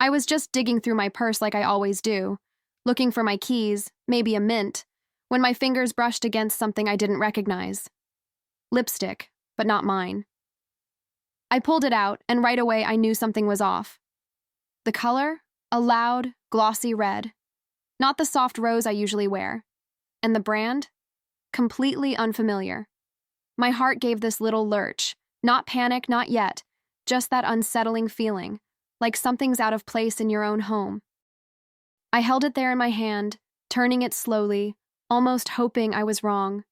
I was just digging through my purse like I always do, looking for my keys, maybe a mint, when my fingers brushed against something I didn't recognize. Lipstick, but not mine. I pulled it out, and right away I knew something was off. The color? A loud, glossy red. Not the soft rose I usually wear. And the brand? Completely unfamiliar. My heart gave this little lurch. Not panic, not yet. Just that unsettling feeling, like something's out of place in your own home. I held it there in my hand, turning it slowly, almost hoping I was wrong.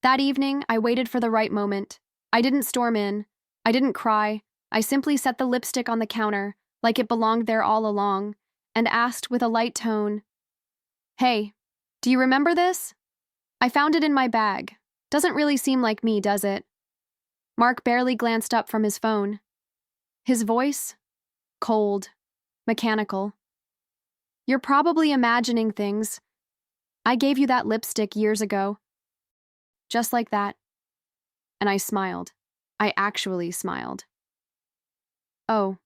That evening, I waited for the right moment. I didn't storm in. I didn't cry. I simply set the lipstick on the counter, like it belonged there all along, and asked with a light tone, "Hey, do you remember this? I found it in my bag. Doesn't really seem like me, does it?" Mark barely glanced up from his phone. His voice? Cold. Mechanical. "You're probably imagining things. I gave you that lipstick years ago." Just like that. And I smiled. I actually smiled. "Oh,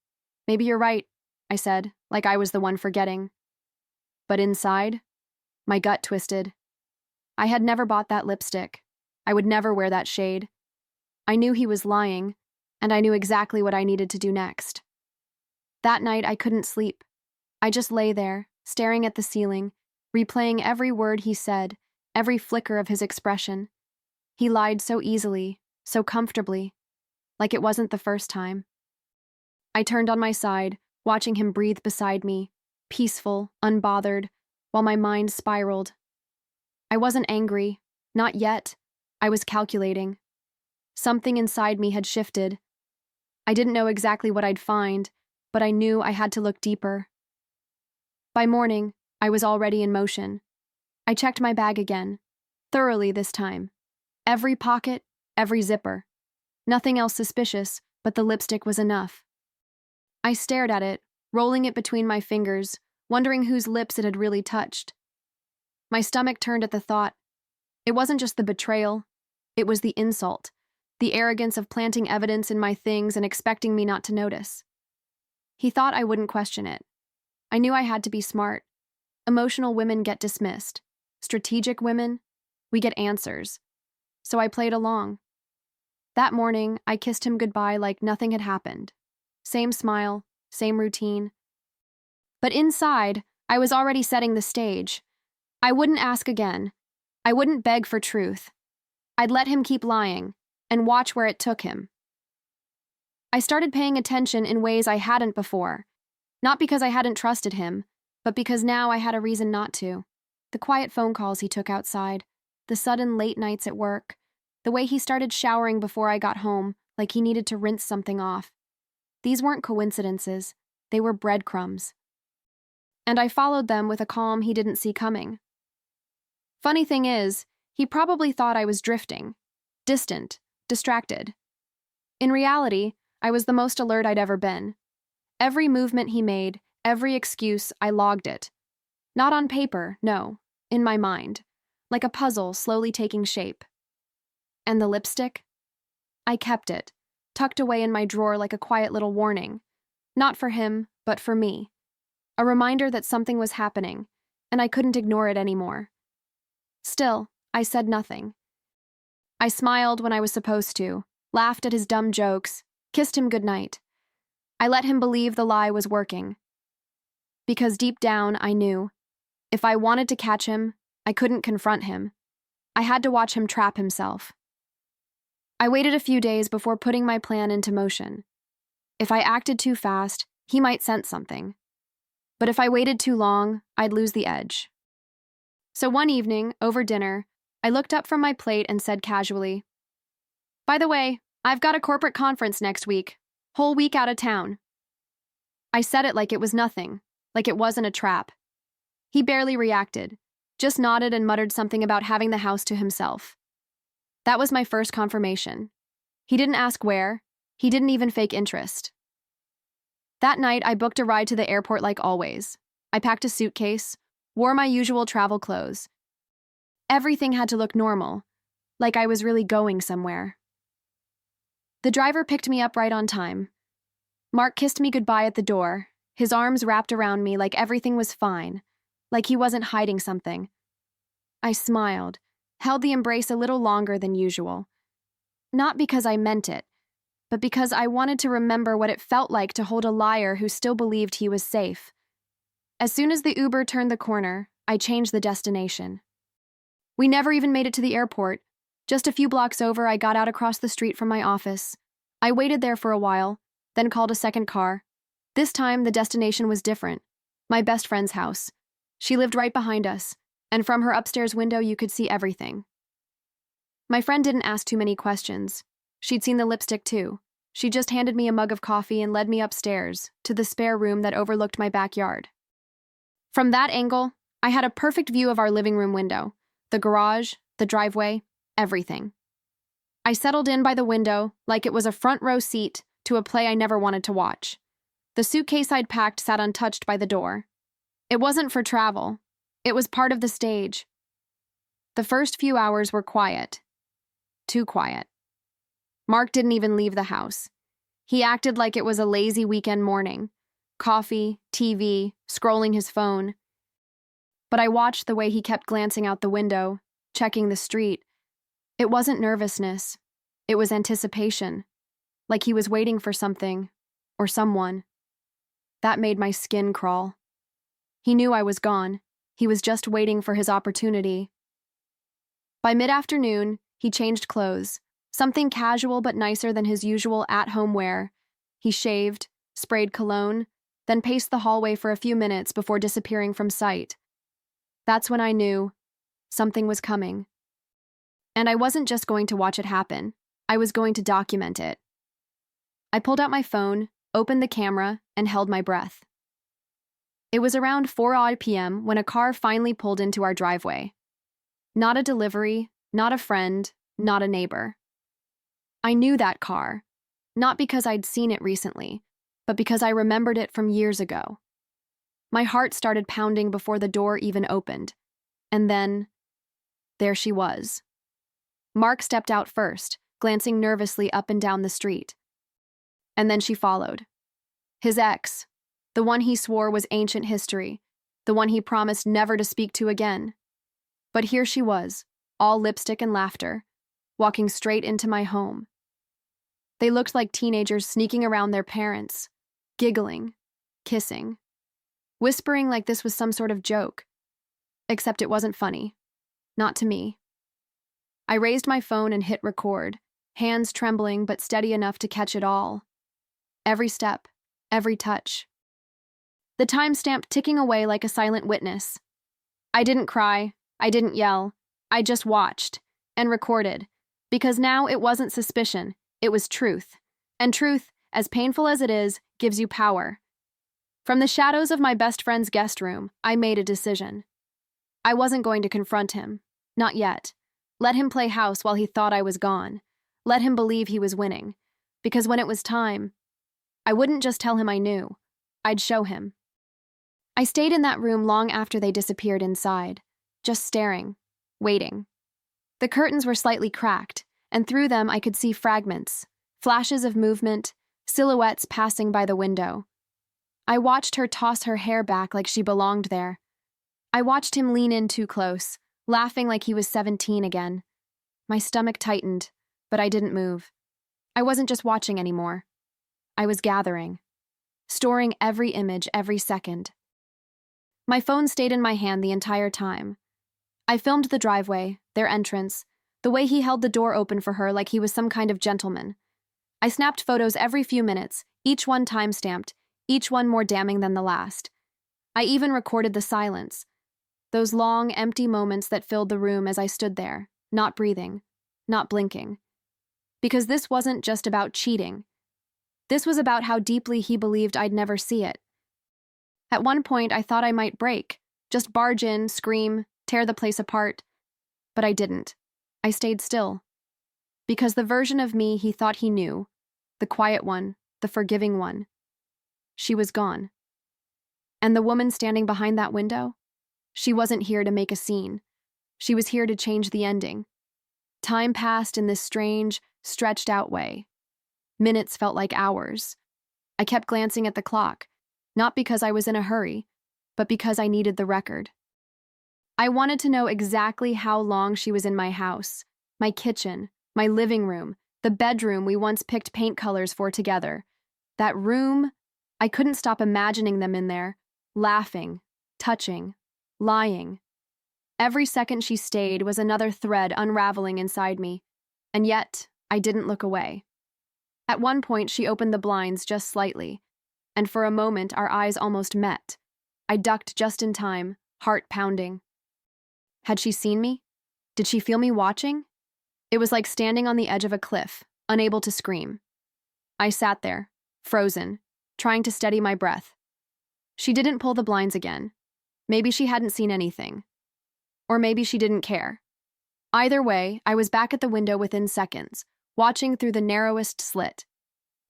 maybe you're right," I said, like I was the one forgetting. But inside, my gut twisted. I had never bought that lipstick. I would never wear that shade. I knew he was lying, and I knew exactly what I needed to do next. That night, I couldn't sleep. I just lay there, staring at the ceiling, replaying every word he said, every flicker of his expression. He lied so easily, so comfortably, like it wasn't the first time. I turned on my side, watching him breathe beside me, peaceful, unbothered, while my mind spiraled. I wasn't angry, not yet. I was calculating. Something inside me had shifted. I didn't know exactly what I'd find, but I knew I had to look deeper. By morning, I was already in motion. I checked my bag again, thoroughly this time. Every pocket, every zipper. Nothing else suspicious, but the lipstick was enough. I stared at it, rolling it between my fingers, wondering whose lips it had really touched. My stomach turned at the thought. It wasn't just the betrayal, it was the insult, the arrogance of planting evidence in my things and expecting me not to notice. He thought I wouldn't question it. I knew I had to be smart. Emotional women get dismissed. Strategic women, we get answers. So I played along. That morning, I kissed him goodbye like nothing had happened. Same smile, same routine. But inside, I was already setting the stage. I wouldn't ask again. I wouldn't beg for truth. I'd let him keep lying and watch where it took him. I started paying attention in ways I hadn't before, not because I hadn't trusted him, but because now I had a reason not to. The quiet phone calls he took outside, the sudden late nights at work, the way he started showering before I got home, like he needed to rinse something off. These weren't coincidences, they were breadcrumbs. And I followed them with a calm he didn't see coming. Funny thing is, he probably thought I was drifting, distant, distracted. In reality, I was the most alert I'd ever been. Every movement he made, every excuse, I logged it. Not on paper, no, in my mind, like a puzzle slowly taking shape. And the lipstick? I kept it, tucked away in my drawer like a quiet little warning. Not for him, but for me. A reminder that something was happening, and I couldn't ignore it anymore. Still, I said nothing. I smiled when I was supposed to, laughed at his dumb jokes, kissed him goodnight. I let him believe the lie was working. Because deep down, I knew. If I wanted to catch him, I couldn't confront him. I had to watch him trap himself. I waited a few days before putting my plan into motion. If I acted too fast, he might sense something. But if I waited too long, I'd lose the edge. So one evening, over dinner, I looked up from my plate and said casually, "By the way, I've got a corporate conference next week. Whole week out of town." I said it like it was nothing, like it wasn't a trap. He barely reacted, just nodded and muttered something about having the house to himself. That was my first confirmation. He didn't ask where. He didn't even fake interest. That night, I booked a ride to the airport like always. I packed a suitcase, wore my usual travel clothes. Everything had to look normal, like I was really going somewhere. The driver picked me up right on time. Mark kissed me goodbye at the door, his arms wrapped around me like everything was fine, like he wasn't hiding something. I smiled, held the embrace a little longer than usual. Not because I meant it, but because I wanted to remember what it felt like to hold a liar who still believed he was safe. As soon as the Uber turned the corner, I changed the destination. We never even made it to the airport. Just a few blocks over, I got out across the street from my office. I waited there for a while, then called a second car. This time, the destination was different. My best friend's house. She lived right behind us, and from her upstairs window you could see everything. My friend didn't ask too many questions. She'd seen the lipstick too. She just handed me a mug of coffee and led me upstairs, to the spare room that overlooked my backyard. From that angle, I had a perfect view of our living room window, the garage, the driveway, everything. I settled in by the window like it was a front row seat to a play I never wanted to watch. The suitcase I'd packed sat untouched by the door. It wasn't for travel. It was part of the stage. The first few hours were quiet. Too quiet. Mark didn't even leave the house. He acted like it was a lazy weekend morning. Coffee, TV, scrolling his phone. But I watched the way he kept glancing out the window, checking the street. It wasn't nervousness. It was anticipation. Like he was waiting for something, or someone. That made my skin crawl. He knew I was gone. He was just waiting for his opportunity. By mid-afternoon, he changed clothes, something casual but nicer than his usual at-home wear. He shaved, sprayed cologne, then paced the hallway for a few minutes before disappearing from sight. That's when I knew something was coming. And I wasn't just going to watch it happen. I was going to document it. I pulled out my phone, opened the camera, and held my breath. It was around 4 p.m. when a car finally pulled into our driveway. Not a delivery, not a friend, not a neighbor. I knew that car, not because I'd seen it recently, but because I remembered it from years ago. My heart started pounding before the door even opened. And then, there she was. Mark stepped out first, glancing nervously up and down the street. And then she followed. His ex, the one he swore was ancient history, the one he promised never to speak to again. But here she was, all lipstick and laughter, walking straight into my home. They looked like teenagers sneaking around their parents, giggling, kissing, whispering like this was some sort of joke. Except it wasn't funny. Not to me. I raised my phone and hit record, hands trembling but steady enough to catch it all. Every step, every touch. The timestamp ticking away like a silent witness. I didn't cry, I didn't yell, I just watched and recorded, because now it wasn't suspicion, it was truth. And truth, as painful as it is, gives you power. From the shadows of my best friend's guest room, I made a decision. I wasn't going to confront him. Not yet. Let him play house while he thought I was gone. Let him believe he was winning. Because when it was time, I wouldn't just tell him I knew. I'd show him. I stayed in that room long after they disappeared inside, just staring, waiting. The curtains were slightly cracked, and through them I could see fragments, flashes of movement, silhouettes passing by the window. I watched her toss her hair back like she belonged there. I watched him lean in too close, laughing like he was 17 again. My stomach tightened, but I didn't move. I wasn't just watching anymore. I was gathering, storing every image every second. My phone stayed in my hand the entire time. I filmed the driveway, their entrance, the way he held the door open for her like he was some kind of gentleman. I snapped photos every few minutes, each one time-stamped, each one more damning than the last. I even recorded the silence, those long, empty moments that filled the room as I stood there, not breathing, not blinking. Because this wasn't just about cheating. This was about how deeply he believed I'd never see it. At one point, I thought I might break, just barge in, scream, tear the place apart. But I didn't. I stayed still. Because the version of me he thought he knew, the quiet one, the forgiving one, she was gone. And the woman standing behind that window? She wasn't here to make a scene. She was here to change the ending. Time passed in this strange, stretched-out way. Minutes felt like hours. I kept glancing at the clock, not because I was in a hurry, but because I needed the record. I wanted to know exactly how long she was in my house, my kitchen, my living room, the bedroom we once picked paint colors for together. That room, I couldn't stop imagining them in there, laughing, touching, lying. Every second she stayed was another thread unraveling inside me, and yet I didn't look away. At one point, she opened the blinds just slightly, and for a moment our eyes almost met. I ducked just in time, heart pounding. Had she seen me? Did she feel me watching? It was like standing on the edge of a cliff, unable to scream. I sat there, frozen, trying to steady my breath. She didn't pull the blinds again. Maybe she hadn't seen anything. Or maybe she didn't care. Either way, I was back at the window within seconds, watching through the narrowest slit.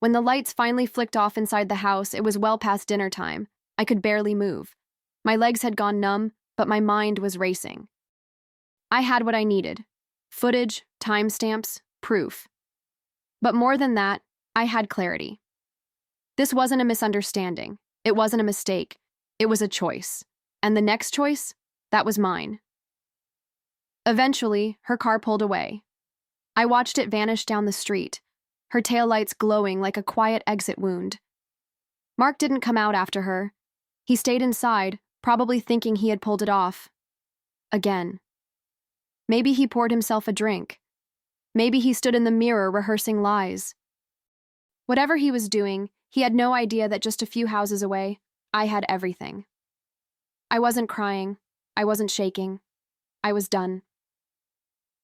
When the lights finally flicked off inside the house, it was well past dinner time. I could barely move. My legs had gone numb, but my mind was racing. I had what I needed: footage, timestamps, proof. But more than that, I had clarity. This wasn't a misunderstanding. It wasn't a mistake. It was a choice. And the next choice, that was mine. Eventually, her car pulled away. I watched it vanish down the street, her taillights glowing like a quiet exit wound. Mark didn't come out after her. He stayed inside, probably thinking he had pulled it off. Again. Maybe he poured himself a drink. Maybe he stood in the mirror rehearsing lies. Whatever he was doing, he had no idea that just a few houses away, I had everything. I wasn't crying. I wasn't shaking. I was done.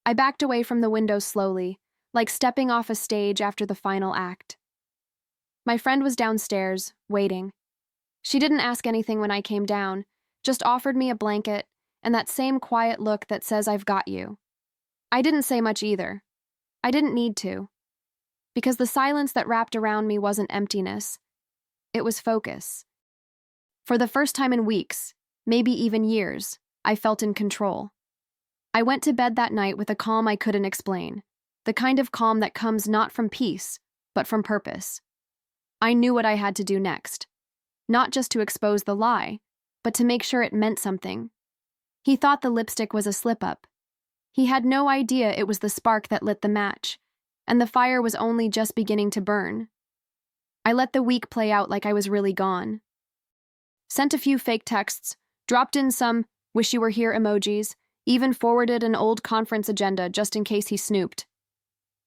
I backed away from the window slowly, like stepping off a stage after the final act. My friend was downstairs, waiting. She didn't ask anything when I came down, just offered me a blanket and that same quiet look that says I've got you. I didn't say much either. I didn't need to. Because the silence that wrapped around me wasn't emptiness. It was focus. For the first time in weeks, maybe even years, I felt in control. I went to bed that night with a calm I couldn't explain, the kind of calm that comes not from peace, but from purpose. I knew what I had to do next, not just to expose the lie, but to make sure it meant something. He thought the lipstick was a slip-up. He had no idea it was the spark that lit the match, and the fire was only just beginning to burn. I let the week play out like I was really gone. Sent a few fake texts, dropped in some wish-you-were-here emojis, even forwarded an old conference agenda just in case he snooped.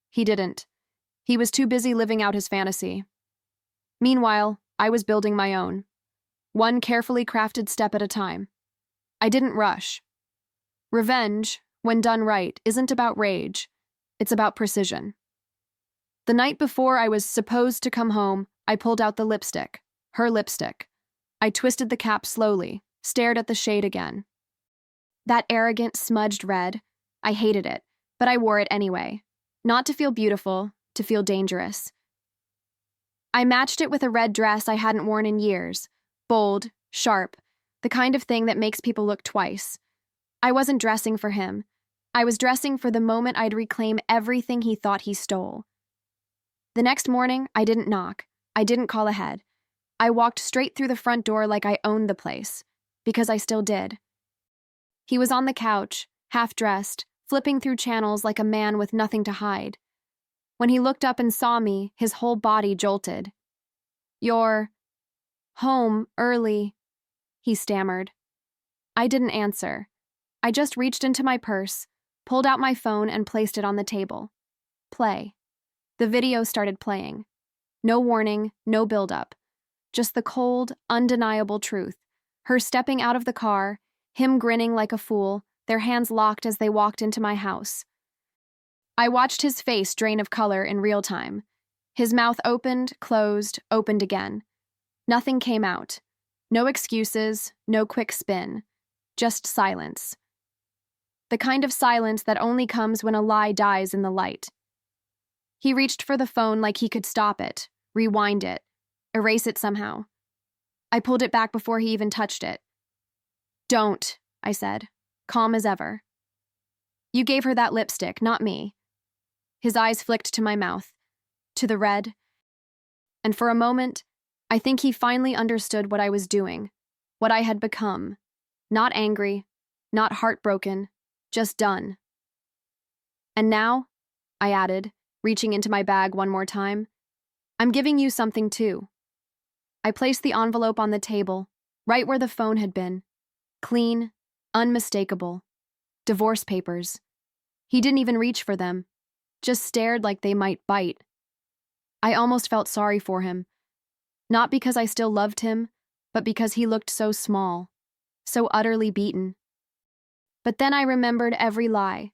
He didn't. He was too busy living out his fantasy. Meanwhile, I was building my own, one carefully crafted step at a time. I didn't rush. Revenge, when done right, isn't about rage. It's about precision. The night before I was supposed to come home, I pulled out the lipstick, her lipstick. I twisted the cap slowly, stared at the shade again. That arrogant, smudged red, I hated it, but I wore it anyway. Not to feel beautiful, to feel dangerous. I matched it with a red dress I hadn't worn in years, bold, sharp, the kind of thing that makes people look twice. I wasn't dressing for him. I was dressing for the moment I'd reclaim everything he thought he stole. The next morning, I didn't knock. I didn't call ahead. I walked straight through the front door like I owned the place, because I still did. He was on the couch, half-dressed, flipping through channels like a man with nothing to hide. When he looked up and saw me, his whole body jolted. "You're home early," he stammered. I didn't answer. I just reached into my purse, pulled out my phone and placed it on the table. Play. The video started playing. No warning, no build-up. Just the cold, undeniable truth. Her stepping out of the car, him grinning like a fool, their hands locked as they walked into my house. I watched his face drain of color in real time. His mouth opened, closed, opened again. Nothing came out. No excuses, no quick spin. Just silence. The kind of silence that only comes when a lie dies in the light. He reached for the phone like he could stop it, rewind it, erase it somehow. I pulled it back before he even touched it. "Don't," I said, calm as ever. "You gave her that lipstick, not me." His eyes flicked to my mouth, to the red, and for a moment, I think he finally understood what I was doing, what I had become. Not angry, not heartbroken, just done. And now, I added, reaching into my bag one more time, I'm giving you something too. I placed the envelope on the table, right where the phone had been. Clean, unmistakable. Divorce papers. He didn't even reach for them, just stared like they might bite. I almost felt sorry for him, not because I still loved him, but because he looked so small, so utterly beaten. But then I remembered every lie,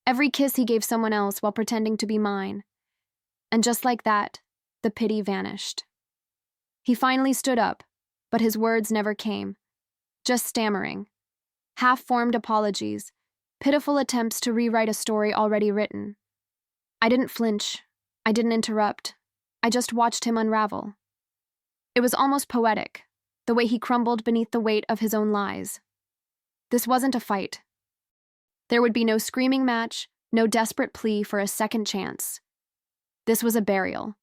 every kiss he gave someone else while pretending to be mine. And just like that, the pity vanished. He finally stood up, but his words never came, just stammering, half-formed apologies, pitiful attempts to rewrite a story already written. I didn't flinch. I didn't interrupt. I just watched him unravel. It was almost poetic, the way he crumbled beneath the weight of his own lies. This wasn't a fight. There would be no screaming match, no desperate plea for a second chance. This was a burial.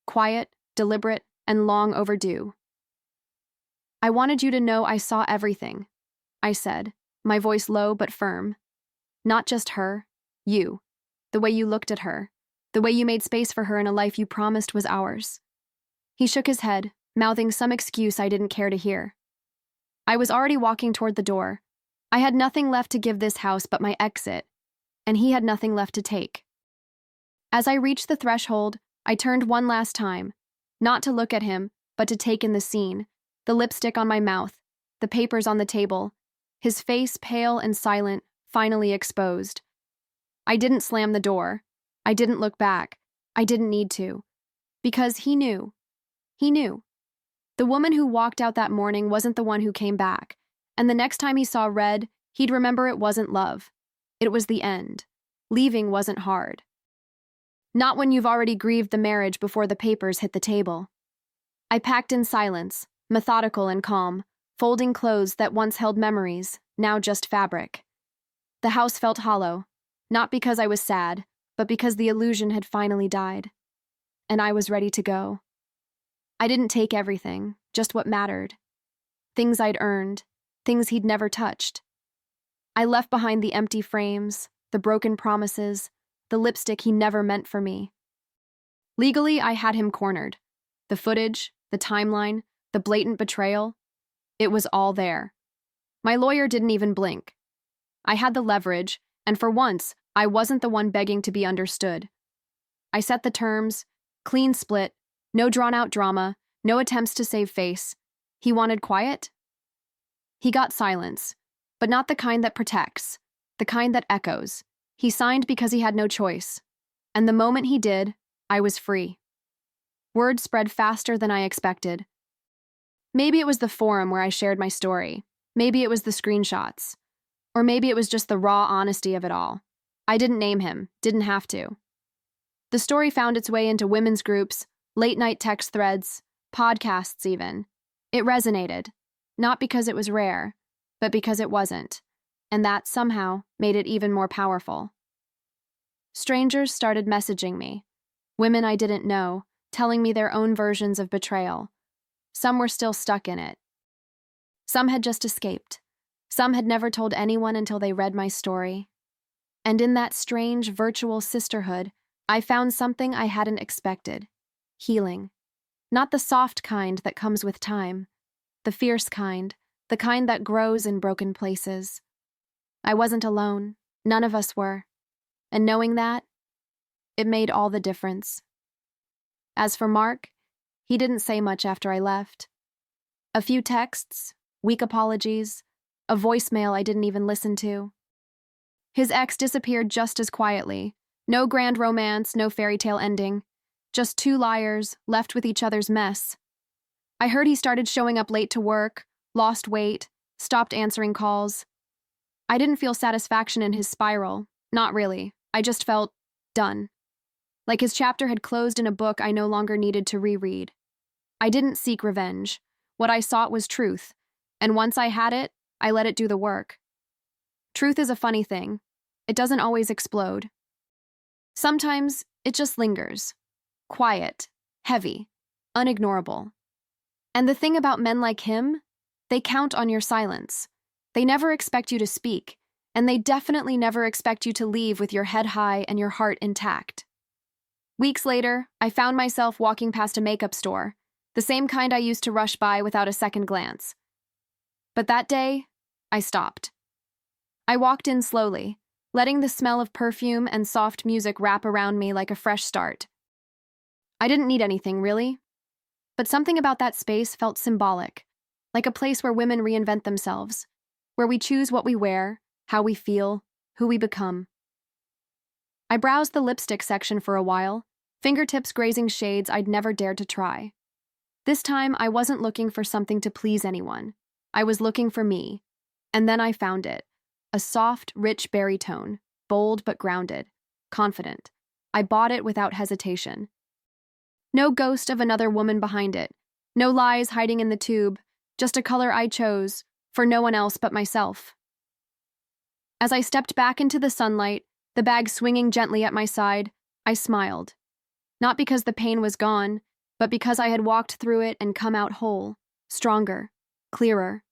Quiet, deliberate, and long overdue. I wanted you to know I saw everything, I said, my voice low but firm. Not just her, you. The way you looked at her. The way you made space for her in a life you promised was ours. He shook his head, mouthing some excuse I didn't care to hear. I was already walking toward the door. I had nothing left to give this house but my exit, and he had nothing left to take. As I reached the threshold, I turned one last time, not to look at him, but to take in the scene, the lipstick on my mouth, the papers on the table, his face pale and silent, finally exposed. I didn't slam the door. I didn't look back. I didn't need to. Because he knew. He knew. The woman who walked out that morning wasn't the one who came back, and the next time he saw red, he'd remember it wasn't love. It was the end. Leaving wasn't hard. Not when you've already grieved the marriage before the papers hit the table. I packed in silence, methodical and calm, folding clothes that once held memories, now just fabric. The house felt hollow, not because I was sad, but because the illusion had finally died. And I was ready to go. I didn't take everything, just what mattered. Things I'd earned, things he'd never touched. I left behind the empty frames, the broken promises, the lipstick he never meant for me. Legally, I had him cornered. The footage, the timeline, the blatant betrayal, it was all there. My lawyer didn't even blink. I had the leverage, and for once, I wasn't the one begging to be understood. I set the terms, clean split, no drawn-out drama, no attempts to save face. He wanted quiet? He got silence, but not the kind that protects, the kind that echoes. He signed because he had no choice. And the moment he did, I was free. Word spread faster than I expected. Maybe it was the forum where I shared my story. Maybe it was the screenshots. Or maybe it was just the raw honesty of it all. I didn't name him, didn't have to. The story found its way into women's groups, late-night text threads, podcasts even. It resonated, not because it was rare, but because it wasn't, and that somehow made it even more powerful. Strangers started messaging me, women I didn't know, telling me their own versions of betrayal. Some were still stuck in it. Some had just escaped. Some had never told anyone until they read my story. And in that strange virtual sisterhood, I found something I hadn't expected. Healing. Not the soft kind that comes with time. The fierce kind. The kind that grows in broken places. I wasn't alone. None of us were. And knowing that, it made all the difference. As for Mark, he didn't say much after I left. A few texts, weak apologies, a voicemail I didn't even listen to. His ex disappeared just as quietly. No grand romance, no fairy tale ending. Just two liars, left with each other's mess. I heard he started showing up late to work, lost weight, stopped answering calls. I didn't feel satisfaction in his spiral. Not really. I just felt done. Like his chapter had closed in a book I no longer needed to reread. I didn't seek revenge. What I sought was truth. And once I had it, I let it do the work. Truth is a funny thing. It doesn't always explode. Sometimes it just lingers. Quiet, heavy, unignorable. And the thing about men like him, they count on your silence. They never expect you to speak, and they definitely never expect you to leave with your head high and your heart intact. Weeks later, I found myself walking past a makeup store, the same kind I used to rush by without a second glance. But that day, I stopped. I walked in slowly, letting the smell of perfume and soft music wrap around me like a fresh start. I didn't need anything, really. But something about that space felt symbolic, like a place where women reinvent themselves, where we choose what we wear, how we feel, who we become. I browsed the lipstick section for a while, fingertips grazing shades I'd never dared to try. This time, I wasn't looking for something to please anyone. I was looking for me. And then I found it. A soft, rich berry tone, bold but grounded, confident. I bought it without hesitation. No ghost of another woman behind it. No lies hiding in the tube. Just a color I chose, for no one else but myself. As I stepped back into the sunlight, the bag swinging gently at my side, I smiled. Not because the pain was gone, but because I had walked through it and come out whole, stronger, clearer.